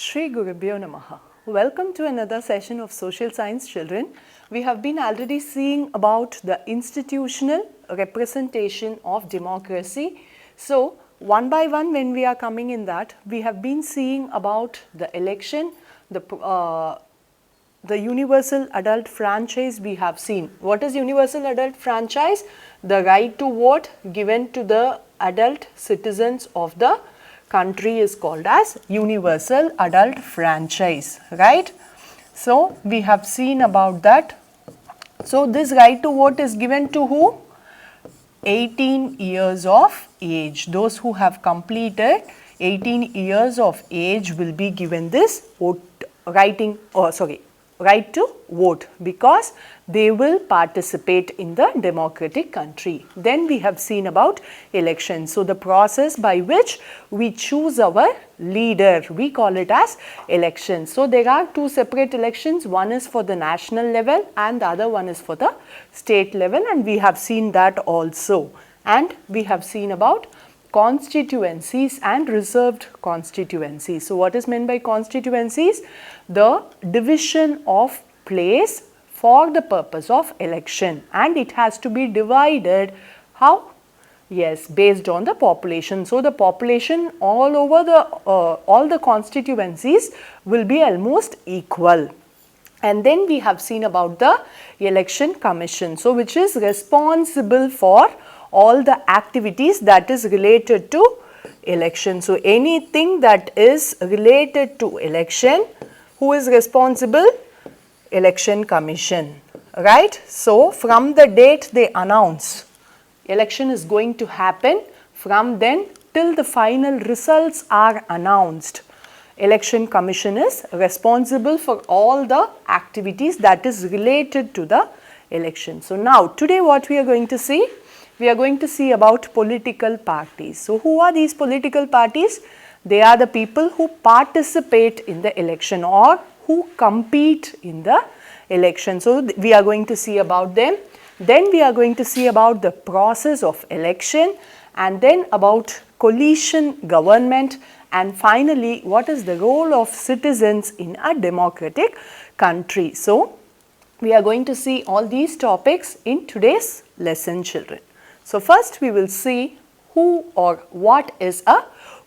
Shri Gurubhyo Namaha. Welcome to another session of Social Science, children. We have been already seeing about the institutional representation of democracy. So, one by one when we are coming in that, we have been seeing about the election, the universal adult franchise we have seen. What is universal adult franchise? The right to vote given to the adult citizens of the country is called as universal adult franchise, right? So, we have seen about that. So, this right to vote is given to who? 18 years of age. Those who have completed 18 years of age will be given this right to vote, because they will participate in the democratic country. Then we have seen about elections. So, the process by which we choose our leader, we call it as election. So, there are two separate elections. One is for the national level and the other one is for the state level, and we have seen that also. And we have seen about constituencies and reserved constituencies. So, what is meant by constituencies? The division of place for the purpose of election, and it has to be divided how? Yes, based on the population. So, the population all over all the constituencies will be almost equal. And then we have seen about the election commission, so which is responsible for all the activities that is related to election. So, anything that is related to election, who is responsible? Election commission, right? So, from the date they announce election is going to happen, from then till the final results are announced, election commission is responsible for all the activities that is related to the election. So, now today what we are going to see? We are going to see about political parties. So, who are these political parties? They are the people who participate in the election or who compete in the election. So, we are going to see about them. Then we are going to see about the process of election, and then about coalition government, and finally what is the role of citizens in a democratic country. So, we are going to see all these topics in today's lesson, children. So, first we will see who or what is a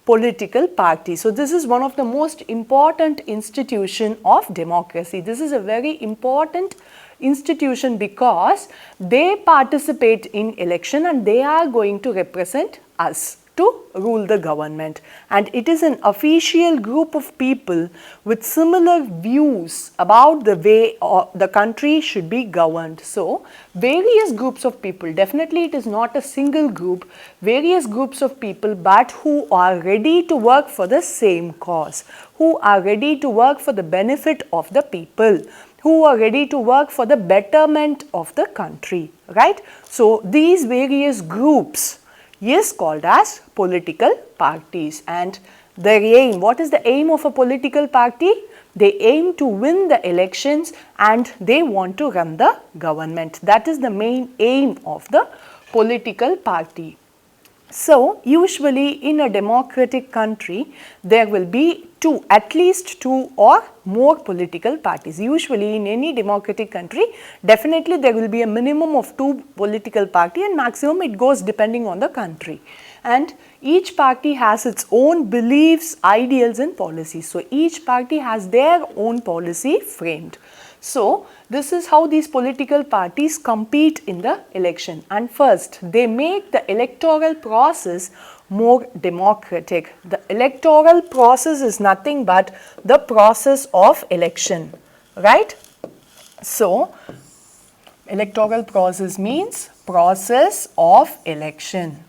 political party. So, this is one of the most important institution of democracy. This is a very important institution because they participate in election and they are going to represent us to rule the government, and it is an official group of people with similar views about the way the country should be governed. So, various groups of people, definitely it is not a single group, various groups of people, but who are ready to work for the same cause, who are ready to work for the benefit of the people, who are ready to work for the betterment of the country, right? So, these various groups is called as political parties, and their aim, what is the aim of a political party? They aim to win the elections and they want to run the government. That is the main aim of the political party. So, usually in a democratic country, there will be at least two or more political parties. Usually in any democratic country, definitely there will be a minimum of two political parties, and maximum it goes depending on the country. And each party has its own beliefs, ideals and policies. So, each party has their own policy framed. So, this is how these political parties compete in the election, and first they make the electoral process more democratic. The electoral process is nothing but the process of election, right? So, electoral process means process of election.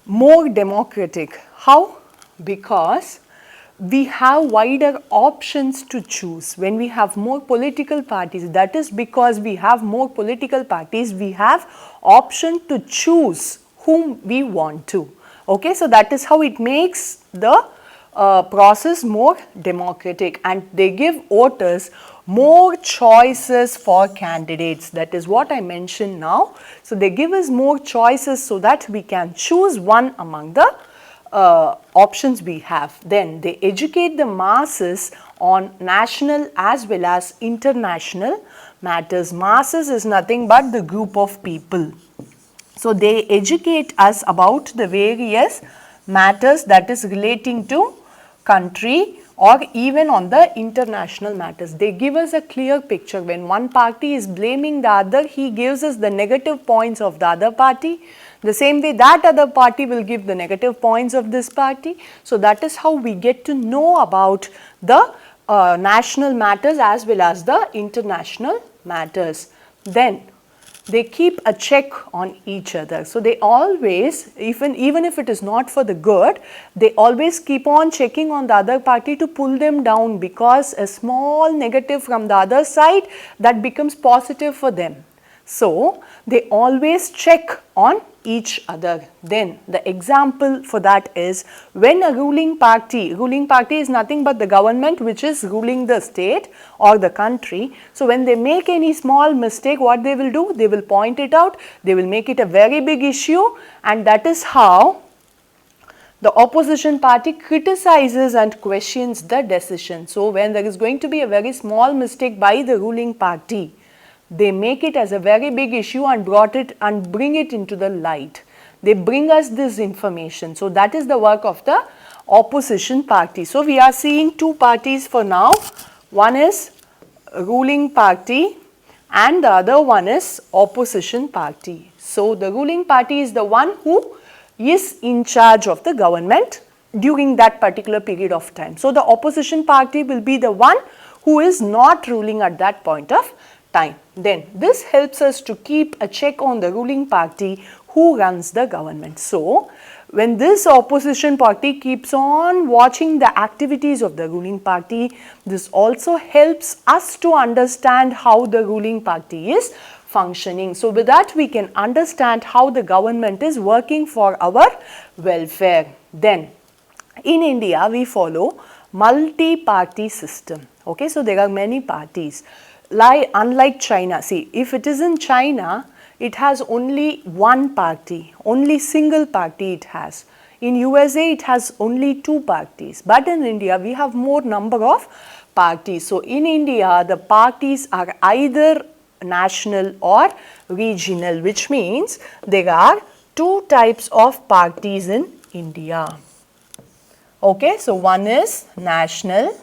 More democratic. How? Because we have wider options to choose. When we have more political parties, that is because we have more political parties, we have option to choose whom we want to. Okay, so that is how it makes the process more democratic, and they give voters more choices for candidates. That is what I mentioned now. So they give us more choices so that we can choose one among the options we have. Then they educate the masses on national as well as international matters. Masses is nothing but the group of people. So they educate us about the various matters that is relating to country or even on the international matters. They give us a clear picture. When one party is blaming the other, he gives us the negative points of the other party. The same way that other party will give the negative points of this party. So that is how we get to know about the national matters as well as the international matters. Then they keep a check on each other. So they always, even if it is not for the good, they always keep on checking on the other party to pull them down, because a small negative from the other side, that becomes positive for them. So they always check on each other. Then the example for that is when a ruling party is nothing but the government which is ruling the state or the country. So when they make any small mistake, what they will do? They will point it out, they will make it a very big issue, and that is how the opposition party criticizes and questions the decision. So when there is going to be a very small mistake by the ruling party, they make it as a very big issue and bring it into the light. They bring us this information. So that is the work of the opposition party. So we are seeing two parties for now. One is ruling party and the other one is opposition party. So the ruling party is the one who is in charge of the government during that particular period of time. So the opposition party will be the one who is not ruling at that point of time. Then this helps us to keep a check on the ruling party who runs the government. So when this opposition party keeps on watching the activities of the ruling party, this also helps us to understand how the ruling party is functioning. So with that we can understand how the government is working for our welfare. Then in India we follow multi-party system. Okay, so there are many parties. Unlike China, see, if it is in China, it has only one party, only single party it has. In USA, it has only two parties. But in India, we have more number of parties. So in India, the parties are either national or regional, which means there are two types of parties in India. Okay, so one is national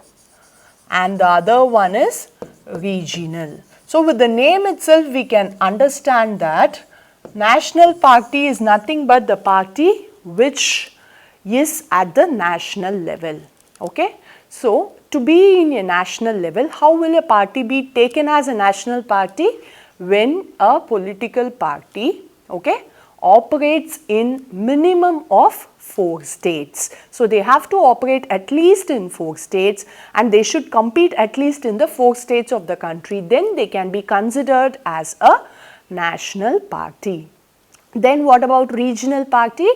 and the other one is regional. So with the name itself we can understand that national party is nothing but the party which is at the national level. Okay. So to be in a national level, how will a party be taken as a national party? When a political party, okay, operates in minimum of 4 states. So they have to operate at least in 4 states and they should compete at least in the 4 states of the country. Then they can be considered as a national party. Then what about regional party?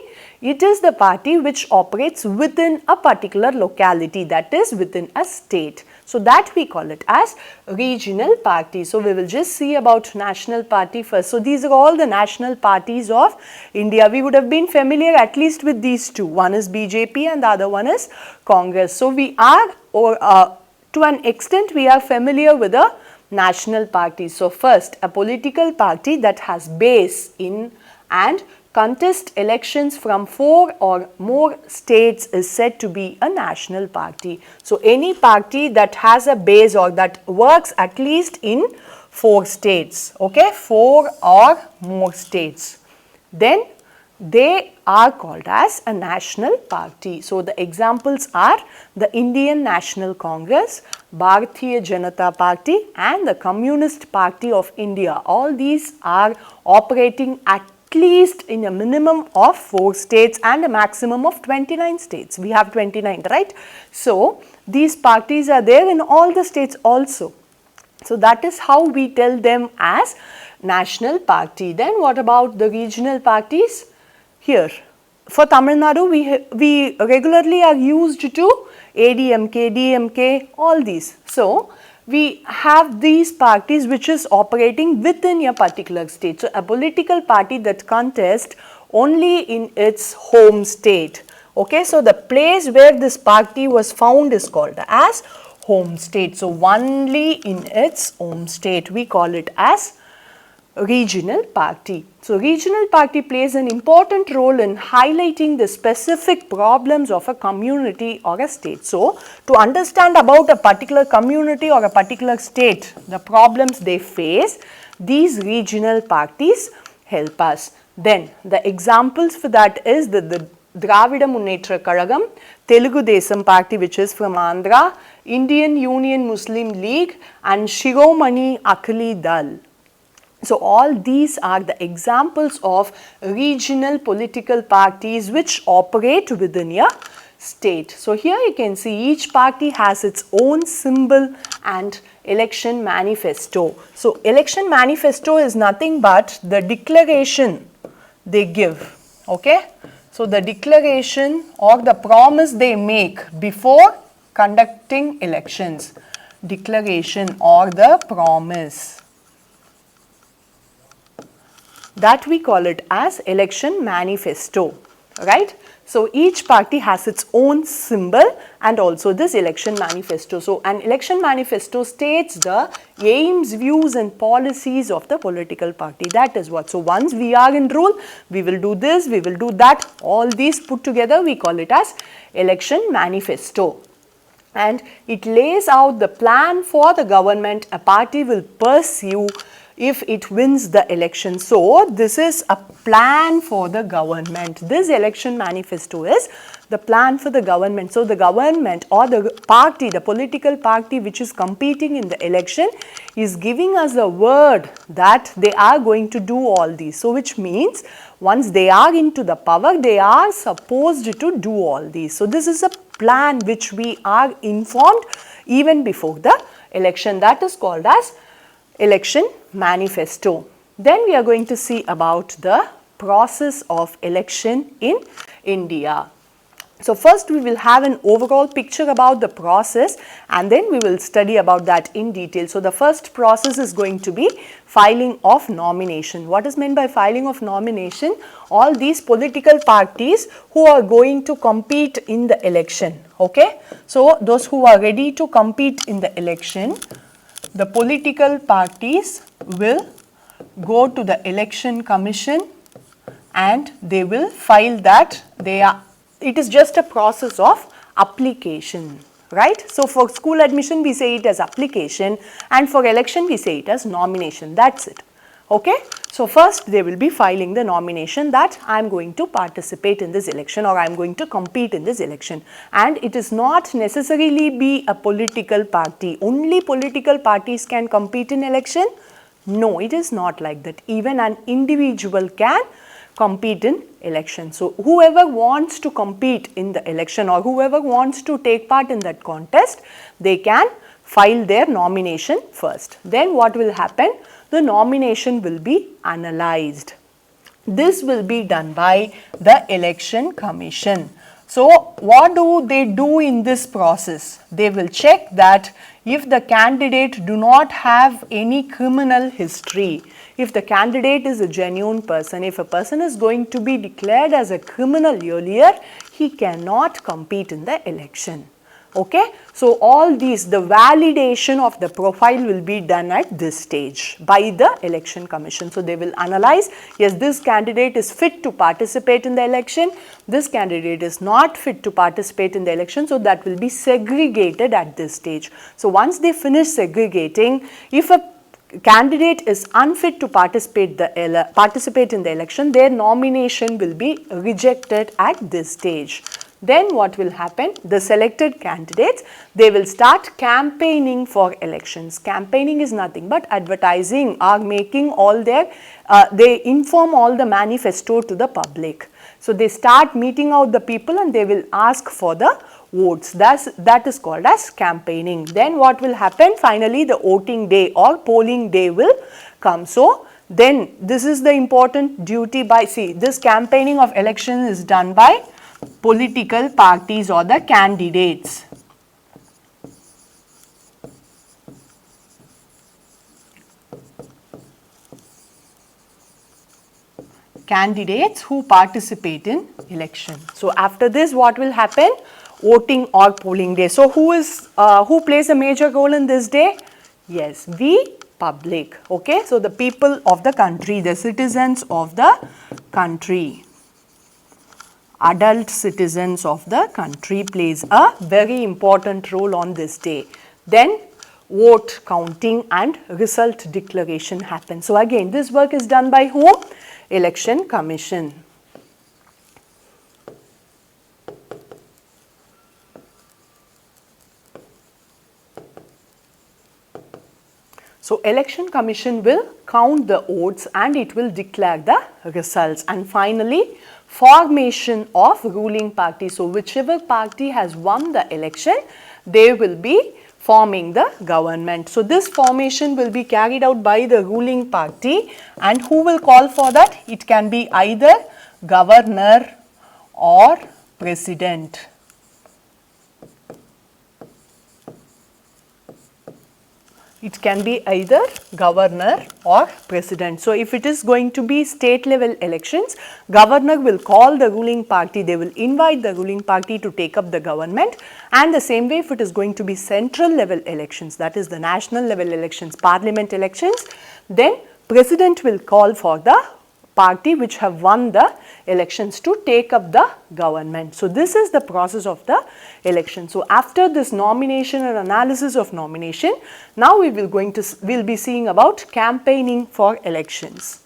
It is the party which operates within a particular locality, that is within a state. So that we call it as regional party. So we will just see about national party first. So these are all the national parties of India. We would have been familiar at least with these two. One is BJP and the other one is Congress. So we are, to an extent, we are familiar with the national party. So first, a political party that has base in and contest elections from 4 or more states is said to be a national party. So any party that has a base or that works at least in 4 states, okay, 4 or more states, then they are called as a national party. So the examples are the Indian National Congress, Bharatiya Janata Party and the Communist Party of India. All these are operating at least in a minimum of 4 states and a maximum of 29 states. We have 29, right? So these parties are there in all the states also. So that is how we tell them as national party. Then what about the regional parties? Here, for Tamil Nadu, we regularly are used to ADMK, DMK, all these. So we have these parties which is operating within a particular state. So, a political party that contests only in its home state. Okay, so the place where this party was found is called as home state. So, only in its home state we call it as regional party. So, regional party plays an important role in highlighting the specific problems of a community or a state. So, to understand about a particular community or a particular state, the problems they face, these regional parties help us. Then, the examples for that is the Dravida Munnetra Kazhagam, Telugu Desam Party which is from Andhra, Indian Union Muslim League and Shiromani Akali Dal. So, all these are the examples of regional political parties which operate within a state. So, here you can see each party has its own symbol and election manifesto. So, election manifesto is nothing but the declaration they give. Okay? So, the declaration or the promise they make before conducting elections. Declaration or the promise. That we call it as election manifesto, right. So, each party has its own symbol and also this election manifesto. So, an election manifesto states the aims, views and policies of the political party. That is what. So, once we are in rule, we will do this, we will do that, all these put together we call it as election manifesto. And it lays out the plan for the government a party will pursue if it wins the election. So, this is a plan for the government. This election manifesto is the plan for the government. So, the government or the party, the political party which is competing in the election is giving us a word that they are going to do all these. So, which means once they are into the power, they are supposed to do all these. So, this is a plan which we are informed even before the election, that is called as election manifesto. Then we are going to see about the process of election in India. So, first we will have an overall picture about the process and then we will study about that in detail. So, the first process is going to be filing of nomination. What is meant by filing of nomination? All these political parties who are going to compete in the election. Okay? So, those who are ready to compete in the election, the political parties will go to the election commission and they will file that it is just a process of application, right. So, for school admission we say it as application and for election we say it as nomination, that is it. Okay. So, first they will be filing the nomination that I am going to participate in this election or I am going to compete in this election, and it is not necessarily be a political party. Only political parties can compete in election? No, it is not like that. Even an individual can compete in election. So, whoever wants to compete in the election or whoever wants to take part in that contest, they can file their nomination first. Then what will happen? The nomination will be analyzed. This will be done by the election commission. So, what do they do in this process? They will check that if the candidate do not have any criminal history, if the candidate is a genuine person, if a person is going to be declared as a criminal earlier, he cannot compete in the election. Okay. So, all these, the validation of the profile will be done at this stage by the election commission. So, they will analyze, yes, this candidate is fit to participate in the election, this candidate is not fit to participate in the election. So, that will be segregated at this stage. So, once they finish segregating, if a candidate is unfit to participate in the election, their nomination will be rejected at this stage. Then what will happen? The selected candidates, they will start campaigning for elections. Campaigning is nothing but advertising or making all their, they inform all the manifesto to the public. So, they start meeting out the people and they will ask for the votes. That is called as campaigning. Then what will happen? Finally, the voting day or polling day will come. So, then this is the important duty by, see, this campaigning of election is done by political parties or the candidates. candidates who participate in election. So after this, what will happen? Voting or polling day. So who plays a major role in this day? Yes, we public. Okay, so the people of the country, the citizens of the country, adult citizens of the country plays a very important role on this day. Then vote counting and result declaration happens. So again, this work is done by whom? Election Commission. So Election Commission will count the votes and it will declare the results. And finally, formation of ruling party. So whichever party has won the election, they will be forming the government. So this formation will be carried out by the ruling party, and who will call for that? It can be either governor or president. It can be either governor or president. So if it is going to be state level elections, governor will call the ruling party, they will invite the ruling party to take up the government, and the same way if it is going to be central level elections, that is the national level elections, parliament elections, then president will call for the party which have won the elections to take up the government. So this is the process of the election. So after this nomination and analysis of nomination, now we'll be seeing about campaigning for elections.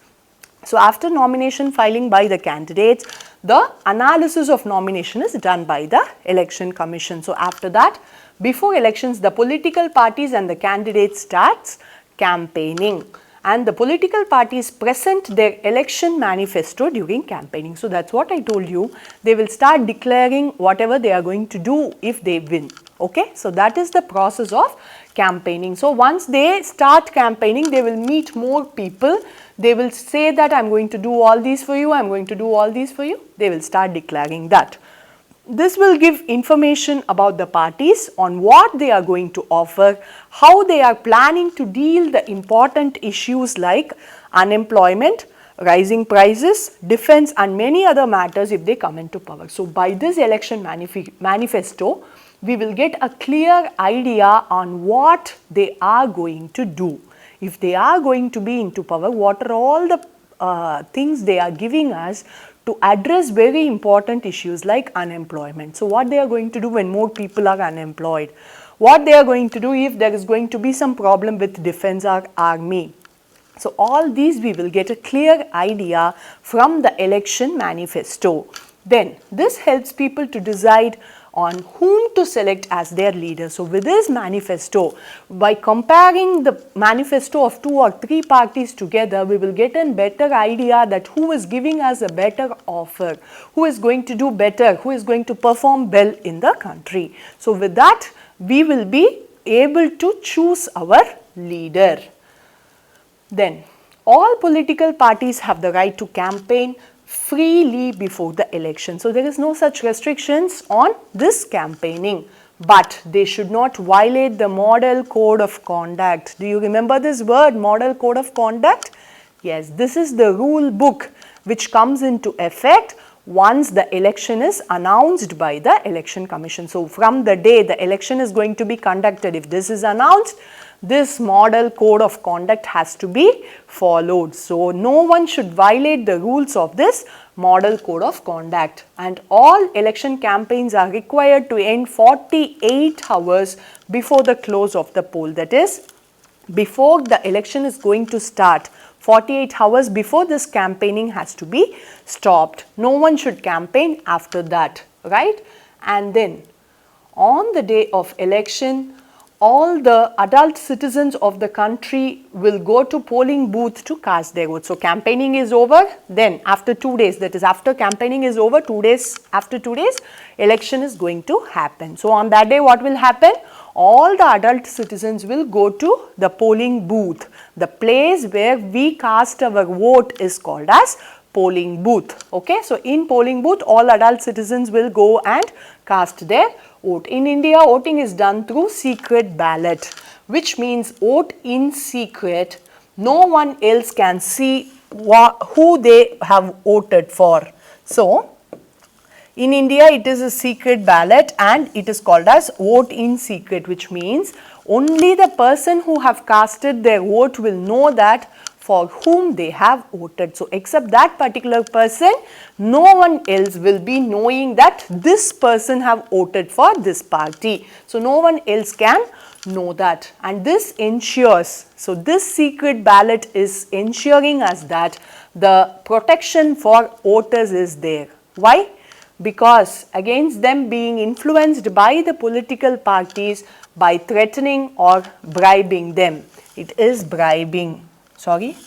So after nomination filing by the candidates, the analysis of nomination is done by the Election Commission. So after that, before elections, the political parties and the candidates starts campaigning. And the political parties present their election manifesto during campaigning. So that's what I told you. They will start declaring whatever they are going to do if they win. Okay, so that is the process of campaigning. So once they start campaigning, they will meet more people. They will say that I'm going to do all these for you, I'm going to do all these for you. They will start declaring that. This will give information about the parties on what they are going to offer, how they are planning to deal the important issues like unemployment, rising prices, defense and many other matters if they come into power. So by this election manifesto, we will get a clear idea on what they are going to do. If they are going to be into power, what are all the things they are giving us to address very important issues like unemployment. So what they are going to do when more people are unemployed, what they are going to do if there is going to be some problem with defense or army. So all these we will get a clear idea from the election manifesto. Then this helps people to decide on whom to select as their leader. So with this manifesto, by comparing the manifesto of 2 or 3 parties together, we will get a better idea that who is giving us a better offer, who is going to do better, who is going to perform well in the country. So with that, we will be able to choose our leader. Then all political parties have the right to campaign freely before the election. So there is no such restrictions on this campaigning, but they should not violate the model code of conduct. Do you remember this word, model code of conduct? Yes, this is the rule book which comes into effect once the election is announced by the Election Commission. So from the day the election is going to be conducted, if this is announced, this model code of conduct has to be followed. So no one should violate the rules of this model code of conduct, and all election campaigns are required to end 48 hours before the close of the poll. That is, before the election is going to start, 48 hours before this campaigning has to be stopped. No one should campaign after that, right? And then on the day of election, all the adult citizens of the country will go to polling booth to cast their vote. So campaigning is over, then after 2 days, that is after campaigning is over, 2 days, after 2 days, election is going to happen. So on that day, what will happen? All the adult citizens will go to the polling booth. The place where we cast our vote is called as polling booth. Okay, so in polling booth, all adult citizens will go and cast their vote. In India, voting is done through secret ballot, which means vote in secret. No one else can see who they have voted for. So, in India it is a secret ballot and it is called as vote in secret, which means only the person who have casted their vote will know that for whom they have voted. So, except that particular person, no one else will be knowing that this person have voted for this party. So, no one else can know that, and this ensures, so this secret ballot is ensuring us that the protection for voters is there. Why? Because against them being influenced by the political parties by threatening or bribing them. It is bribing. Sorry.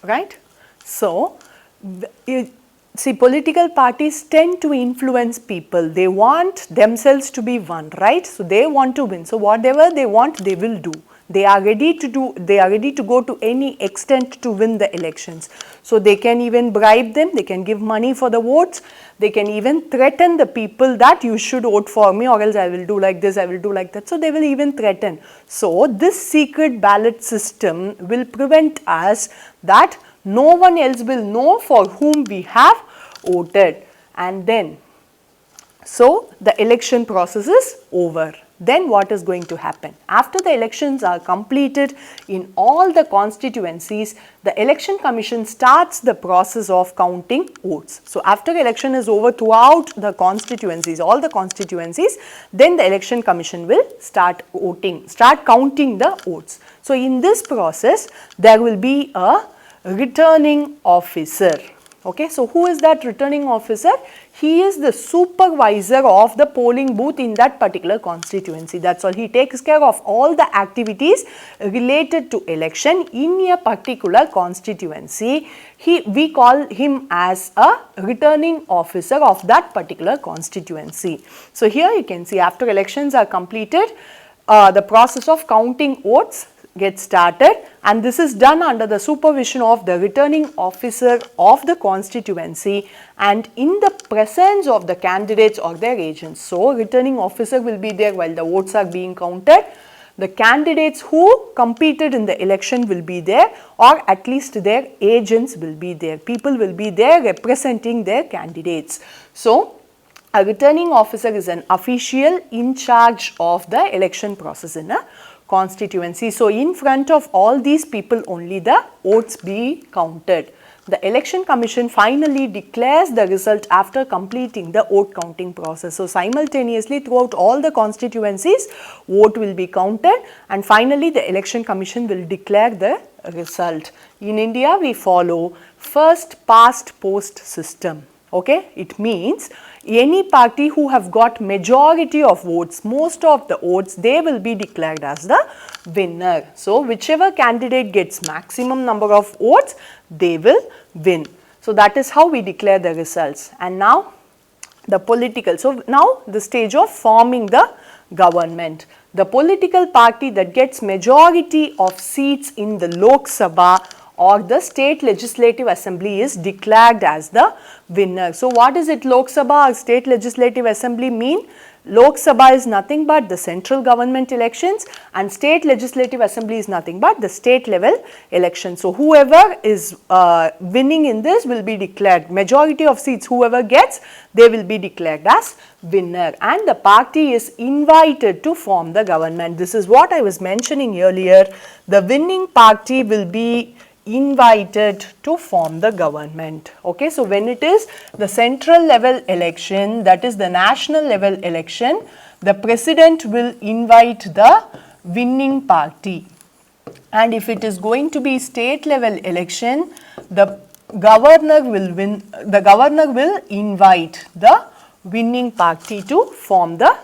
Right? So, see, political parties tend to influence people. They want themselves to be won, right? So, they want to win. So, whatever they want, they will do. They are ready to do, they are ready to go to any extent to win the elections. So, they can even bribe them, they can give money for the votes, they can even threaten the people that you should vote for me or else I will do like this, I will do like that. So, they will even threaten. So, this secret ballot system will prevent us that no one else will know for whom we have voted, and then, so the election process is over. Then what is going to happen? After the elections are completed in all the constituencies, the Election Commission starts the process of counting votes. So, after election is over throughout the constituencies, all the constituencies, then the Election Commission will start voting, start counting the votes. So, in this process, there will be a returning officer. Okay, so who is that returning officer? He is the supervisor of the polling booth in that particular constituency. That's all. He takes care of all the activities related to election in a particular constituency. We call him as a returning officer of that particular constituency. So, here you can see after elections are completed, the process of counting votes gets started, and this is done under the supervision of the returning officer of the constituency and in the presence of the candidates or their agents. So, returning officer will be there while the votes are being counted. The candidates who competed in the election will be there, or at least their agents will be there. People will be there representing their candidates. So, a returning officer is an official in charge of the election process in a constituency. So, in front of all these people only the votes be counted. The Election Commission finally declares the result after completing the vote counting process. So, simultaneously throughout all the constituencies, vote will be counted, and finally the Election Commission will declare the result. In India, we follow first past post system. Okay, it means any party who have got majority of votes, most of the votes, they will be declared as the winner. So, whichever candidate gets maximum number of votes, they will win. So, that is how we declare the results. And now the political, so now the stage of forming the government. The political party that gets majority of seats in the Lok Sabha or the state legislative assembly is declared as the winner. So, what is it Lok Sabha or state legislative assembly mean? Lok Sabha is nothing but the central government elections, and state legislative assembly is nothing but the state level election. So, whoever is winning in this will be declared, majority of seats whoever gets, they will be declared as winner, and the party is invited to form the government. This is what I was mentioning earlier. The winning party will be invited to form the government. Okay, so when it is the central level election, that is the national level election, the president will invite the winning party, and if it is going to be state level election, the governor will invite the winning party to form the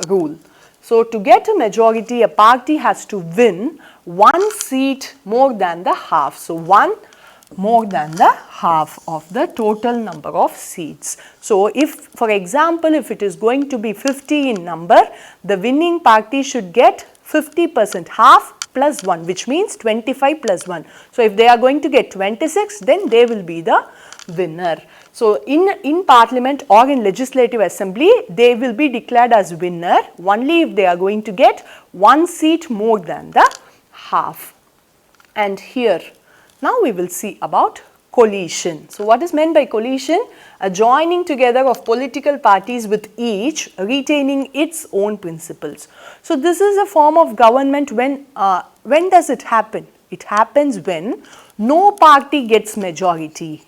rule. So, to get a majority, a party has to win one seat more than the half. So, one more than the half of the total number of seats. So, if for example, if it is going to be 50 in number, the winning party should get 50%, half plus 1, which means 25 plus 1. So, if they are going to get 26, then they will be the winner. So in parliament or in legislative assembly, they will be declared as winner only if they are going to get one seat more than the half. And here now we will see about coalition. So what is meant by coalition? A joining together of political parties with each retaining its own principles. So this is a form of government when does it happen? It happens when no party gets majority.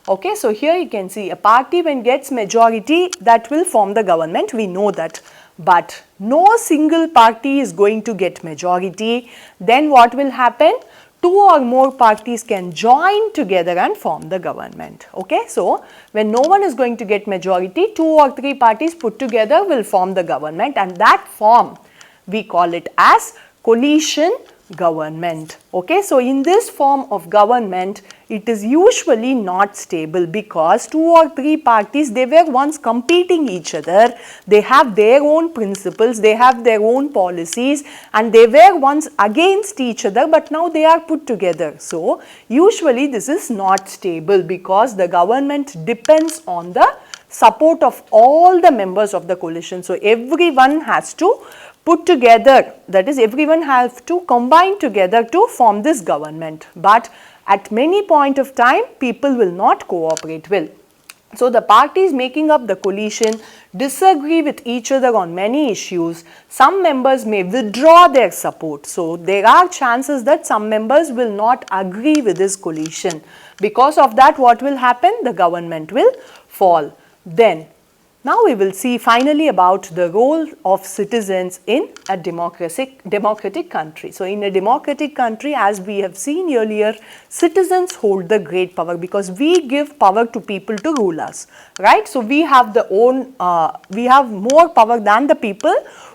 Okay, so here you can see a party when gets majority, that will form the government, we know that. But no single party is going to get majority. Then what will happen? Two or more parties can join together and form the government. Okay, so when no one is going to get majority, two or three parties put together will form the government, and that form we call it as coalition government. Okay, so in this form of government, it is usually not stable because two or three parties, they were once competing each other, they have their own principles, they have their own policies, and they were once against each other, but now they are put together. So usually this is not stable because the government depends on the support of all the members of the coalition. So everyone has to put together, that is everyone has to combine together to form this government, but at many point of time people will not cooperate well. So the parties making up the coalition disagree with each other on many issues. Some members may withdraw their support. So there are chances that some members will not agree with this coalition. Because of that, what will happen? The government will fall. Then now we will see finally about the role of citizens in a democratic country. So in a democratic country, as we have seen earlier, citizens hold the great power because we give power to people to rule us, right? So we have we have more power than the people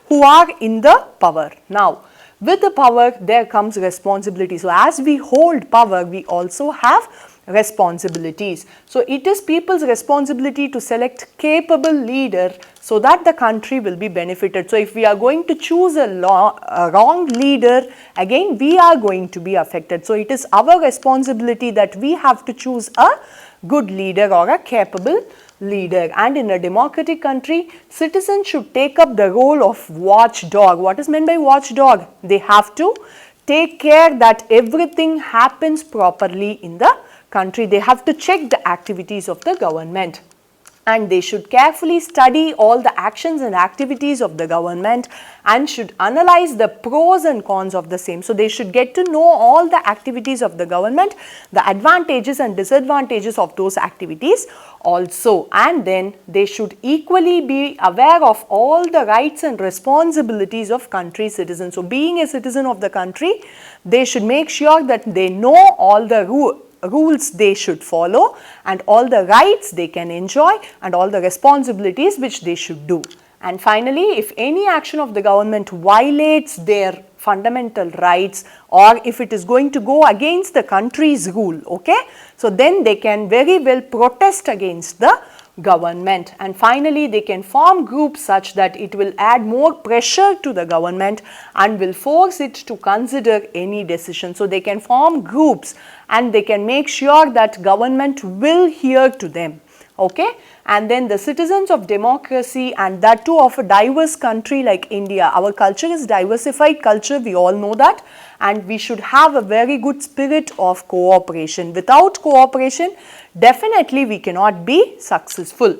who are in the power. Now with the power there comes responsibility. So as we hold power, we also have responsibilities. So it is people's responsibility to select capable leader so that the country will be benefited. So if we are going to choose a wrong leader, again we are going to be affected. So it is our responsibility that we have to choose a good leader or a capable leader. And in a democratic country, citizens should take up the role of watchdog. What is meant by watchdog? They have to take care that everything happens properly in the country. They have to check the activities of the government, and they should carefully study all the actions and activities of the government and should analyze the pros and cons of the same. So they should get to know all the activities of the government, the advantages and disadvantages of those activities also, and then they should equally be aware of all the rights and responsibilities of country citizens. So being a citizen of the country, they should make sure that they know all the rules they should follow and all the rights they can enjoy and all the responsibilities which they should do. And finally, if any action of the government violates their fundamental rights or if it is going to go against the country's rule, okay, so then they can very well protest against the government. And finally, they can form groups such that it will add more pressure to the government and will force it to consider any decision. So they can form groups and they can make sure that government will hear to them. Okay, and then the citizens of democracy, and that too of a diverse country like India. Our culture is diversified culture, we all know that, and we should have a very good spirit of cooperation. Without cooperation, definitely we cannot be successful.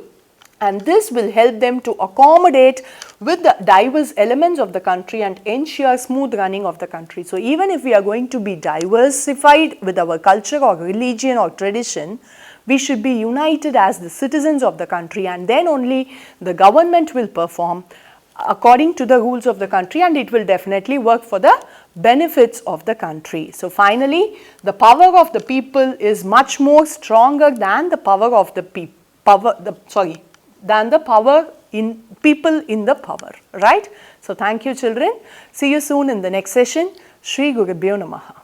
And this will help them to accommodate with the diverse elements of the country and ensure smooth running of the country. So even if we are going to be diversified with our culture or religion or tradition, we should be united as the citizens of the country, and then only the government will perform according to the rules of the country, and it will definitely work for the benefits of the country. So finally, the power of the people is much more stronger than the power of the power in people in the power, right? So thank you children. See you soon in the next session. Shri Gurubhyo Namaha.